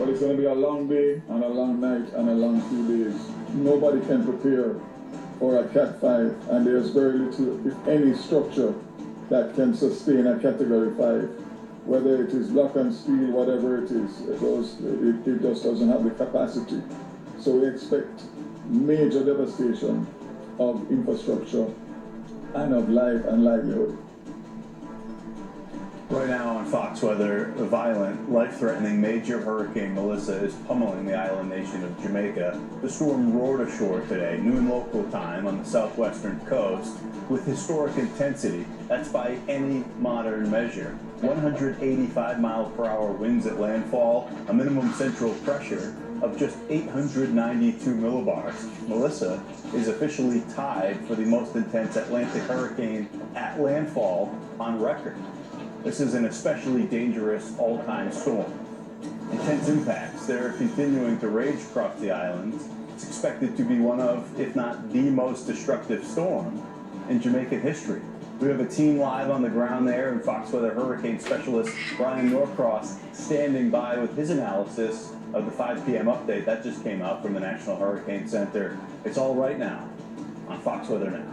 but it's going to be a long day and a long night and a long few days. Nobody can prepare for a Cat 5, and there's very little, if any, structure that can sustain a Category 5. Whether it is block and steel, whatever it is, it just doesn't have the capacity. So we expect major devastation of infrastructure and of life and livelihood. Right now on Fox Weather, a violent, life-threatening major hurricane Melissa is pummeling the island nation of Jamaica. The storm roared ashore today, noon local time, on the southwestern coast with historic intensity. That's by any modern measure. 185 mile-per-hour winds at landfall, a minimum central pressure of just 892 millibars. Melissa is officially tied for the most intense Atlantic hurricane at landfall on record. This is an especially dangerous all-time storm. Intense impacts, they're continuing to rage across the islands. It's expected to be one of, if not the most destructive storm in Jamaican history. We have a team live on the ground there, and Fox Weather hurricane specialist Brian Norcross standing by with his analysis of the 5 p.m. update that just came out from the National Hurricane Center. It's all right now on Fox Weather Now.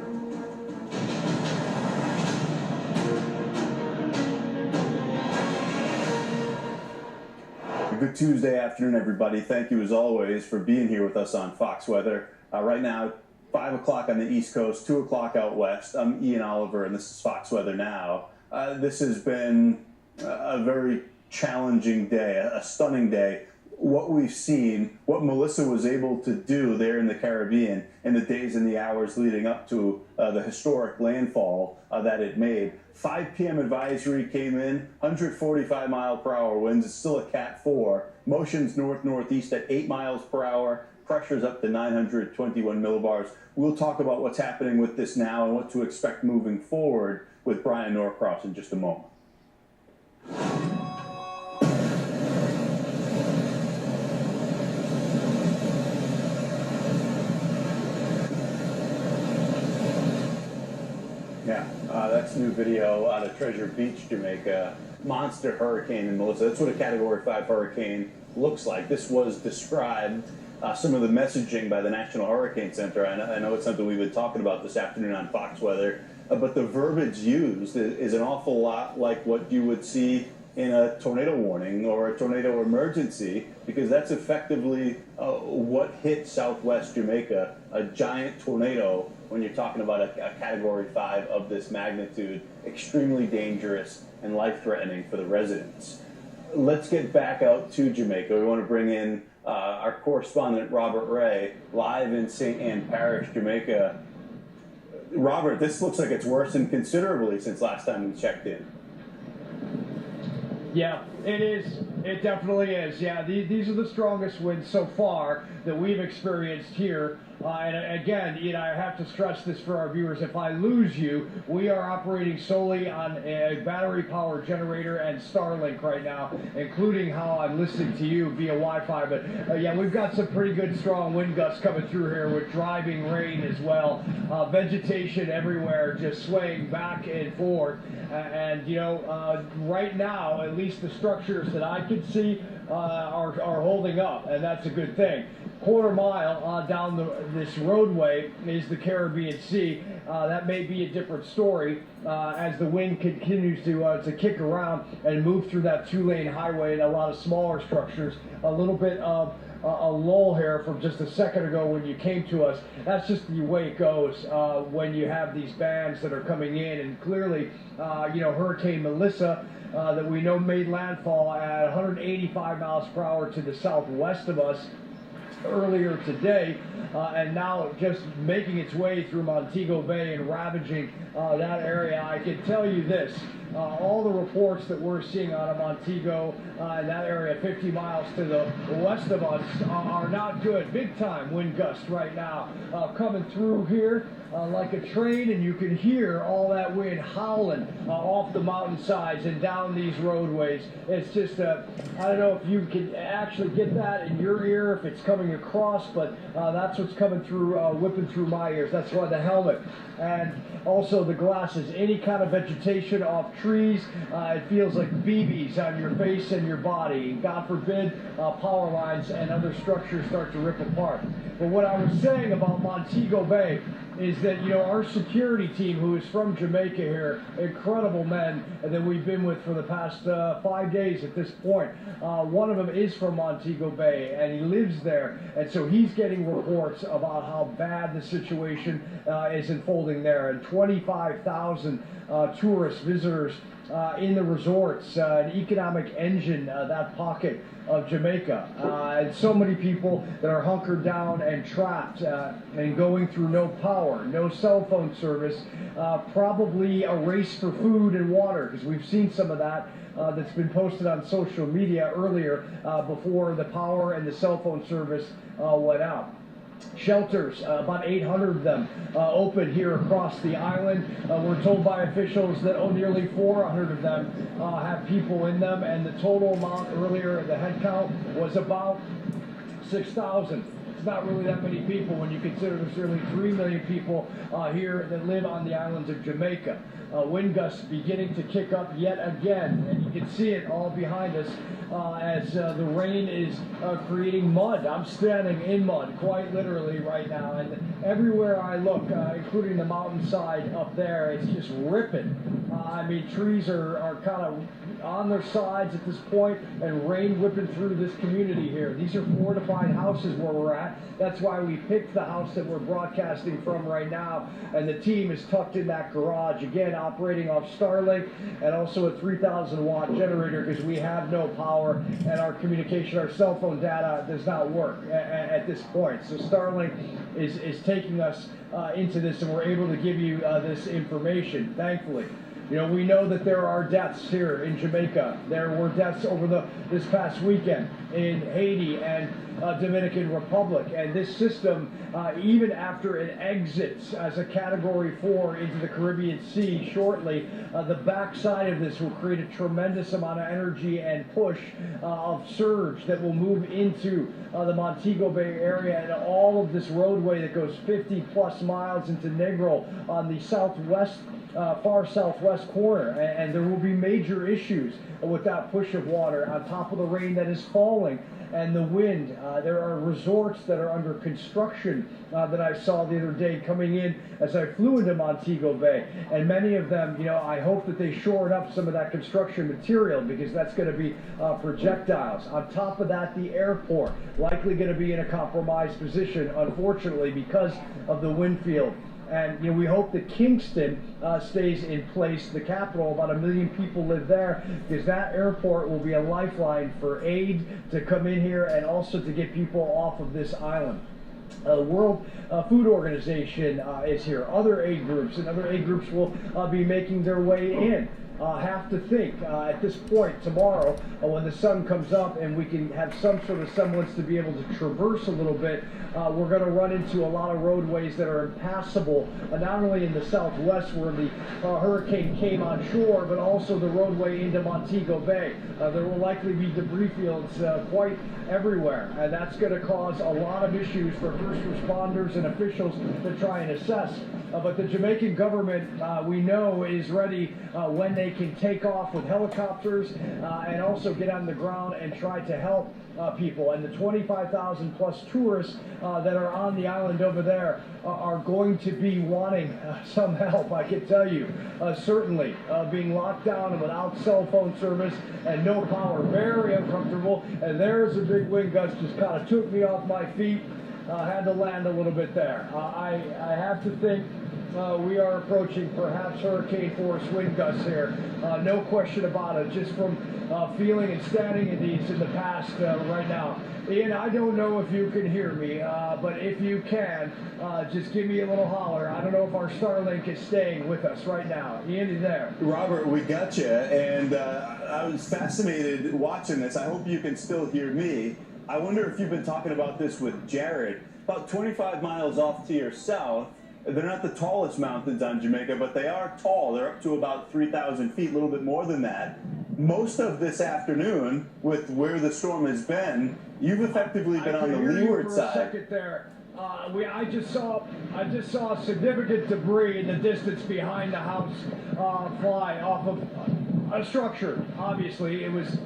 Good Tuesday afternoon, everybody. Thank you, as always, for being here with us on Fox Weather. Right now, 5 o'clock on the East Coast, 2 o'clock out west. I'm Ian Oliver, and this is Fox Weather Now. This has been a very challenging day, a stunning day. What we've seen, what Melissa was able to do there in the Caribbean in the days and the hours leading up to the historic landfall that it made. 5 p.m. advisory came in, 145 mile per hour winds. It's still a Cat 4. Motions north-northeast at 8 miles per hour. Pressure's up to 921 millibars. We'll talk about what's happening with this now and what to expect moving forward with Brian Norcross in just a moment. That's new video out of Treasure Beach, Jamaica. Monster hurricane in Melissa. That's what a Category 5 hurricane looks like. This was described, some of the messaging by the National Hurricane Center. I know it's something we've been talking about this afternoon on Fox Weather, but the verbiage used is an awful lot like what you would see in a tornado warning or a tornado emergency, because that's effectively what hit southwest Jamaica, a giant tornado. When you're talking about a Category 5 of this magnitude, extremely dangerous and life-threatening for the residents. Let's get back out to Jamaica. We want to bring in our correspondent, Robert Ray, live in St. Ann Parish, Jamaica. Robert, this looks like it's worsened considerably since last time we checked in. Yeah, it is. It definitely is. Yeah, these are the strongest winds so far that we've experienced here. And again, I have to stress this for our viewers. If I lose you, we are operating solely on a battery power generator and Starlink right now, including how I'm listening to you via Wi-Fi. But yeah, we've got some pretty good strong wind gusts coming through here with driving rain as well. Vegetation everywhere just swaying back and forth. Right now, at least the structures that I can see are holding up, and that's a good thing. Quarter mile down this roadway is the Caribbean Sea. That may be a different story as the wind continues to kick around and move through that 2-lane highway and a lot of smaller structures. A little bit of a lull here from just a second ago when you came to us. That's just the way it goes when you have these bands that are coming in. And clearly, Hurricane Melissa, that we know made landfall at 185 miles per hour to the southwest of us earlier today, and now just making its way through Montego Bay and ravaging that area. I can tell you this, all the reports that we're seeing out of Montego and that area 50 miles to the west of us are not good. Big time wind gusts right now coming through here like a train, and you can hear all that wind howling off the mountainsides and down these roadways. It's just, I don't know if you can actually get that in your ear, if it's coming across, but that's what's coming through, whipping through my ears. That's why the helmet and also the glasses, any kind of vegetation off trees trees. It feels like BBs on your face and your body. God forbid power lines and other structures start to rip apart. But what I was saying about Montego Bay is that, you know, our security team, who is from Jamaica here, incredible men that we've been with for the past 5 days at this point. One of them is from Montego Bay, and he lives there, and so he's getting reports about how bad the situation is unfolding there. And 25,000 tourist visitors in the resorts, an economic engine, that pocket of Jamaica, and so many people that are hunkered down and trapped and going through no power, no cell phone service, probably a race for food and water, because we've seen some of that that's been posted on social media earlier before the power and the cell phone service went out. Shelters, about 800 of them, open here across the island. We're told by officials that nearly 400 of them have people in them, and the total amount earlier, the head count, was about 6,000. It's not really that many people when you consider there's nearly 3 million people here that live on the islands of Jamaica. Wind gusts beginning to kick up yet again, and you can see it all behind us as the rain is creating mud. I'm standing in mud, quite literally, right now, and everywhere I look, including the mountainside up there, it's just ripping. I mean, trees are kind of on their sides at this point, and rain whipping through this community here. These are fortified houses where we're at. That's why we picked the house that we're broadcasting from right now, and the team is tucked in that garage, again, operating off Starlink, and also a 3,000 watt generator, because we have no power, and our communication, our cell phone data does not work at this point. So Starlink is taking us into this, and we're able to give you this information, thankfully. You know, we know that there are deaths here in Jamaica. There were deaths over this past weekend in Haiti and Dominican Republic. And this system, even after it exits as a Category 4 into the Caribbean Sea shortly, the backside of this will create a tremendous amount of energy and push of surge that will move into the Montego Bay area, and all of this roadway that goes 50 plus miles into Negril on the southwest far southwest corner, and there will be major issues with that push of water on top of the rain that is falling and the wind. There are resorts that are under construction that I saw the other day coming in as I flew into Montego Bay, and many of them, you know, I hope that they shored up some of that construction material, because that's going to be projectiles. On top of that, the airport likely going to be in a compromised position, unfortunately, because of the wind field. And you know, we hope that Kingston stays in place, the capital. About 1 million people live there, because that airport will be a lifeline for aid to come in here and also to get people off of this island. World Food Organization is here. Other aid groups, and other aid groups will be making their way in. Have to think at this point tomorrow, when the sun comes up and we can have some sort of semblance to be able to traverse a little bit, we're going to run into a lot of roadways that are impassable, not only in the southwest where the hurricane came on shore, but also the roadway into Montego Bay. There will likely be debris fields quite everywhere, and that's going to cause a lot of issues for first responders and officials to try and assess. But the Jamaican government, we know, is ready when they can take off with helicopters and also get on the ground and try to help people. And the 25,000 plus tourists that are on the island over there are going to be wanting some help, I can tell you. Certainly, being locked down and without cell phone service and no power, very uncomfortable. And there's a big wind gust, just kind of took me off my feet. Had to land a little bit there. I have to think we are approaching perhaps hurricane force wind gusts here. No question about it, just from feeling and standing in these in the past right now. Ian, I don't know if you can hear me, but if you can, just give me a little holler. I don't know if our Starlink is staying with us right now. Ian, is there? Robert, we got you, and I was fascinated watching this. I hope you can still hear me. I wonder if you've been talking about this with Jared. About 25 miles off to your south, they're not the tallest mountains on Jamaica, but they are tall. They're up to about 3,000 feet, a little bit more than that. Most of this afternoon, with where the storm has been, you've effectively been on the leeward side. A second there. I just saw significant debris in the distance behind the house fly off of a structure. Obviously, it was.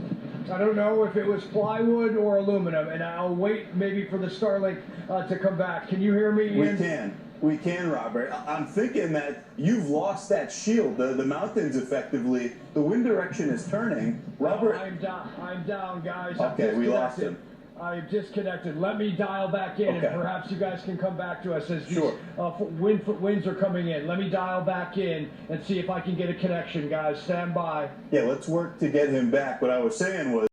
I don't know if it was plywood or aluminum, and I'll wait maybe for the Starlink to come back. Can you hear me, Ian? We can, Robert. I'm thinking that you've lost that shield. The mountains effectively, the wind direction is turning. Robert. No, I'm down, guys. Okay, we lost him. I'm disconnected. Let me dial back in, okay. and perhaps you guys can come back to us as these sure. winds are coming in. Let me dial back in and see if I can get a connection, guys. Stand by. Yeah, let's work to get him back. What I was saying was